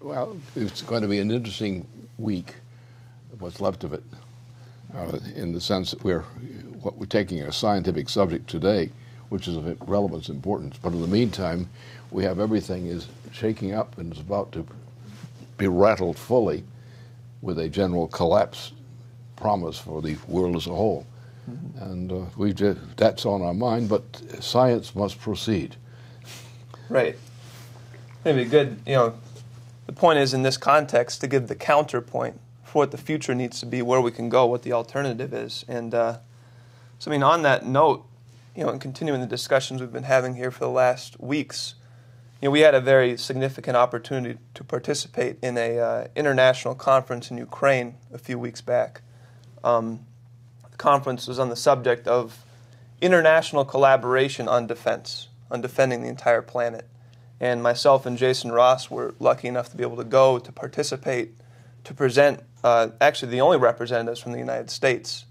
Well, it's going to be an interesting week, what's left of it, in the sense that we're taking a scientific subject today, which is of relevance importance. But in the meantime, we have everything is shaking up and is about to be rattled fully with a general collapse promise for the world as a whole. And that's on our mind, but science must proceed. Right. Maybe good, the point is in this context to give the counterpoint for what the future needs to be, where we can go, what the alternative is. And on that note, and continuing the discussions we've been having here for the last weeks, we had a very significant opportunity to participate in a international conference in Ukraine a few weeks back. The conference was on the subject of international collaboration on defense, on defending the entire planet. And myself and Jason Ross were lucky enough to be able to go to participate, to present, actually the only representatives from the United States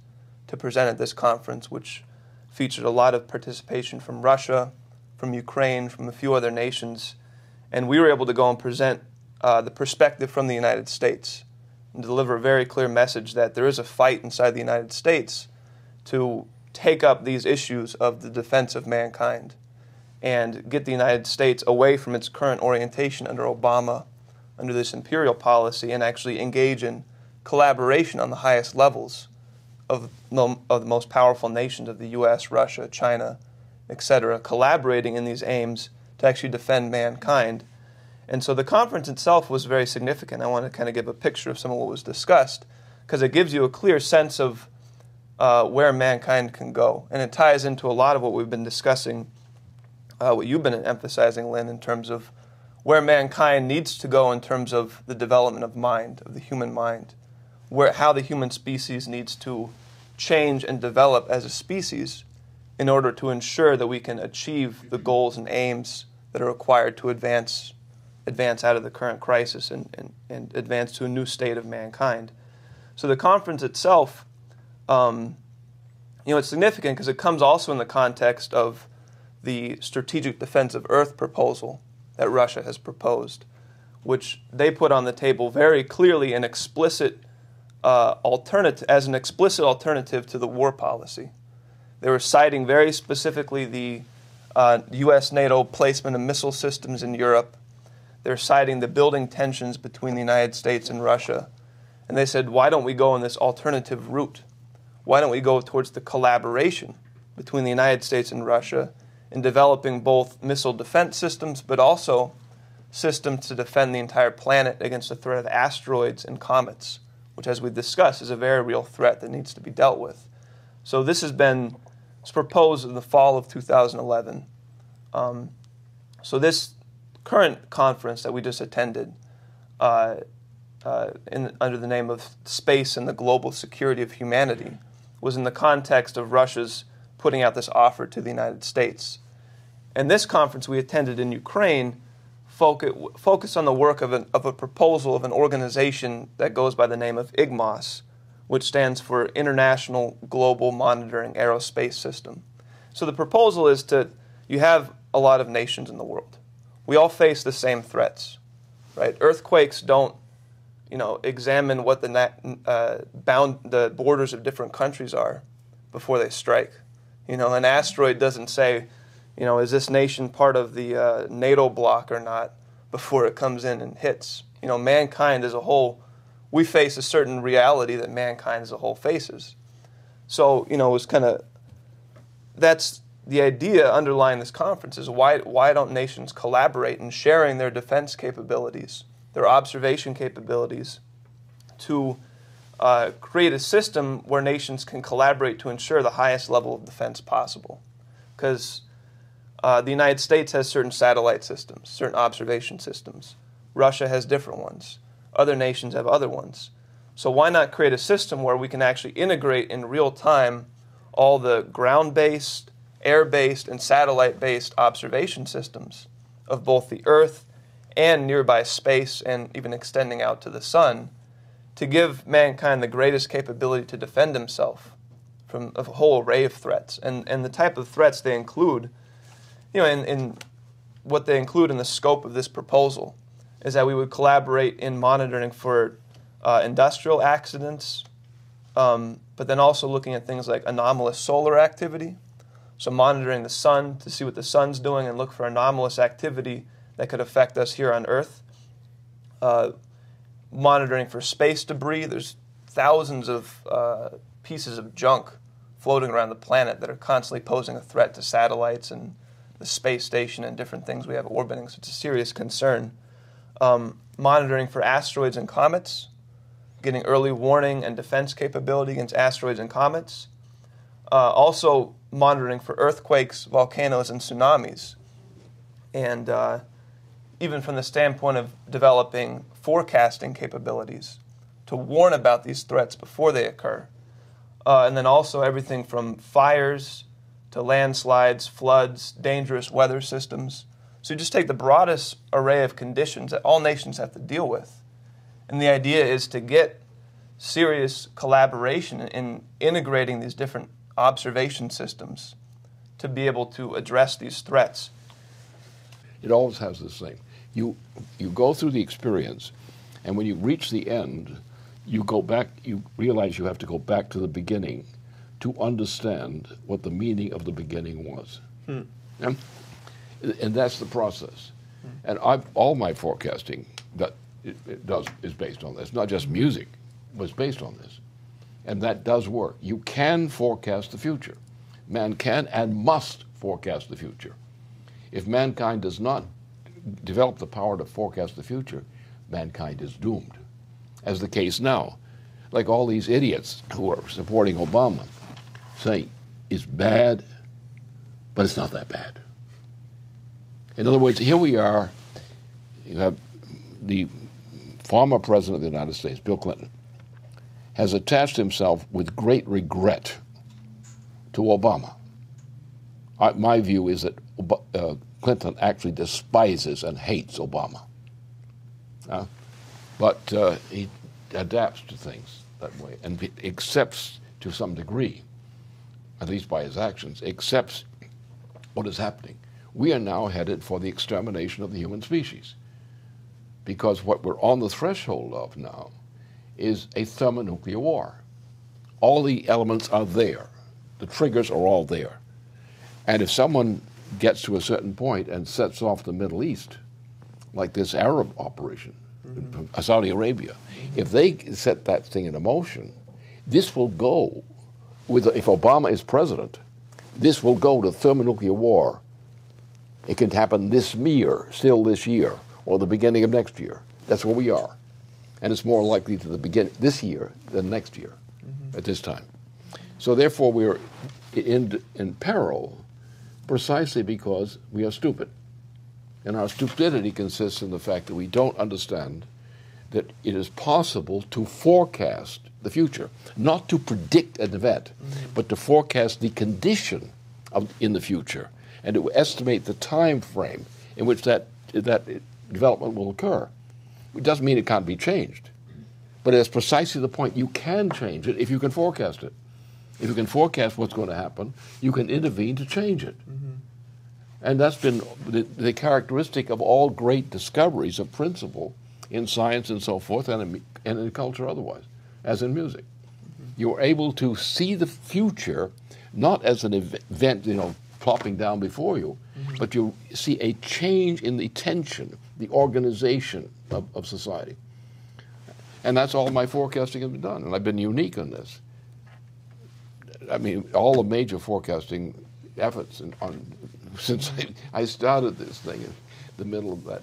to present at this conference, which featured a lot of participation from Russia, from Ukraine, from a few other nations. And we were able to go and present the perspective from the United States and deliver a very clear message that there is a fight inside the United States to take up these issues of the defense of mankind and get the United States away from its current orientation under Obama, under this imperial policy, and actually engage in collaboration on the highest levels of the most powerful nations of the U.S., Russia, China, etc., collaborating in these aims to actually defend mankind. And so the conference itself was very significant. I want to kind of give a picture of some of what was discussed, because it gives you a clear sense of where mankind can go. And it ties into a lot of what we've been discussing, what you've been emphasizing, Lynn, in terms of where mankind needs to go in terms of the development of mind, of the human mind, how the human species needs to change and develop as a species in order to ensure that we can achieve the goals and aims that are required to advance out of the current crisis and advance to a new state of mankind. So the conference itself, it's significant because it comes also in the context of the strategic defense of Earth proposal that Russia has proposed, which they put on the table very clearly an explicit alternative to the war policy. They were citing very specifically the U.S. NATO placement of missile systems in Europe. They're citing the building tensions between the United States and Russia. And they said, why don't we go in this alternative route? Why don't we go towards the collaboration between the United States and Russia in developing both missile defense systems, but also systems to defend the entire planet against the threat of asteroids and comets, which, as we discussed, is a very real threat that needs to be dealt with. So this has been proposed in the fall of 2011. So this current conference that we just attended under the name of Space and the Global Security of Humanity was in the context of Russia's putting out this offer to the United States. And this conference we attended in Ukraine focused on the work of a proposal of an organization that goes by the name of IGMOS, which stands for International Global Monitoring Aerospace System. So the proposal is you have a lot of nations in the world. We all face the same threats, right? Earthquakes don't, examine what the borders of different countries are before they strike. An asteroid doesn't say, is this nation part of the NATO bloc or not before it comes in and hits. Mankind as a whole, we face a certain reality that mankind as a whole faces. So, it was that's the idea underlying this conference is why don't nations collaborate in sharing their defense capabilities, their observation capabilities, to create a system where nations can collaborate to ensure the highest level of defense possible. Because the United States has certain satellite systems, certain observation systems. Russia has different ones. Other nations have other ones. So why not create a system where we can actually integrate in real time all the ground-based, air-based, and satellite-based observation systems of both the Earth and nearby space and even extending out to the sun to give mankind the greatest capability to defend himself from a whole array of threats. And the type of threats they include, in what they include in the scope of this proposal is that we would collaborate in monitoring for industrial accidents, but then also looking at things like anomalous solar activity. So monitoring the sun to see what the sun's doing and look for anomalous activity that could affect us here on Earth. Monitoring for space debris. There's thousands of pieces of junk floating around the planet that are constantly posing a threat to satellites and the space station and different things we have orbiting, so it's a serious concern. Monitoring for asteroids and comets, getting early warning and defense capability against asteroids and comets. Also monitoring for earthquakes, volcanoes, and tsunamis. And even from the standpoint of developing forecasting capabilities to warn about these threats before they occur. And then also everything from fires to landslides, floods, dangerous weather systems. So you just take the broadest array of conditions that all nations have to deal with. And the idea is to get serious collaboration in integrating these different observation systems to be able to address these threats. It always has this thing. You go through the experience, and when you reach the end, you go back, you realize you have to go back to the beginning to understand what the meaning of the beginning was. And that's the process. And all my forecasting that it does is based on this, not just music, but it's based on this. And that does work. You can forecast the future. Man can and must forecast the future. If mankind does not develop the power to forecast the future, mankind is doomed. As the case now, like all these idiots who are supporting Obama, saying it's bad, but it's not that bad. In other words, here we are, you have the former president of the United States, Bill Clinton, has attached himself with great regret to Obama. My view is that Clinton actually despises and hates Obama. But he adapts to things that way and accepts to some degree, at least by his actions, accepts what is happening. We are now headed for the extermination of the human species, because what we're on the threshold of now is a thermonuclear war. All the elements are there. The triggers are all there. And if someone gets to a certain point and sets off the Middle East, like this Arab operation, Saudi Arabia, if they set that thing in motion, this will go, if Obama is president, this will go to thermonuclear war. It can happen this year, still this year, or the beginning of next year. That's where we are. And it's more likely to the begin this year than next year at this time. So therefore we're in peril precisely because we are stupid. And our stupidity consists in the fact that we don't understand that it is possible to forecast the future, not to predict an event, but to forecast the condition in the future and to estimate the time frame in which that development will occur. It doesn't mean it can't be changed, but it's precisely the point. You can change it if you can forecast it. If you can forecast what's going to happen, you can intervene to change it. And that's been the characteristic of all great discoveries of principle in science and so forth, and in culture otherwise, as in music. You're able to see the future not as an event, plopping down before you, but you see a change in the tension, the organization of society. And that's all my forecasting has been done, and I've been unique in this. I mean, all the major forecasting efforts since I started this thing in the middle of that.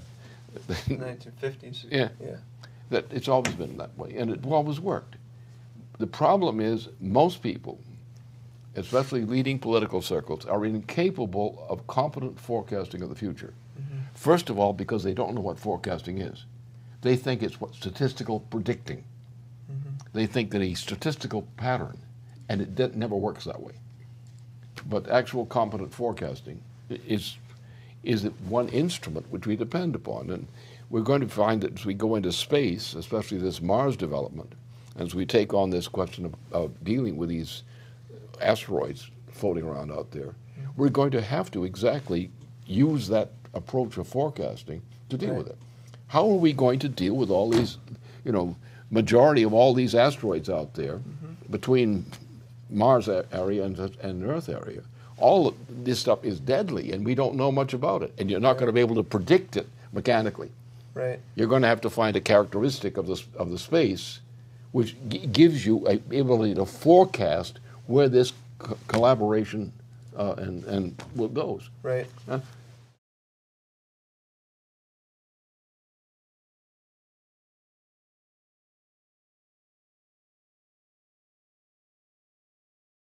1950s. Yeah. That it's always been that way, and it always worked. The problem is most people, especially leading political circles, are incapable of competent forecasting of the future. First of all, because they don't know what forecasting is. They think it's what statistical predicting. They think that a statistical pattern, and it never works that way. But actual competent forecasting is one instrument which we depend upon. And we're going to find that as we go into space, especially this Mars development, as we take on this question of dealing with these asteroids floating around out there, we're going to have to exactly use that approach of forecasting to deal with it. How are we going to deal with all these, majority of all these asteroids out there between Mars area and Earth area? All of this stuff is deadly, and we don't know much about it. And you're not going to be able to predict it mechanically. Right. You're going to have to find a characteristic of the space which gives you a ability to forecast where this collaboration and what goes. Right.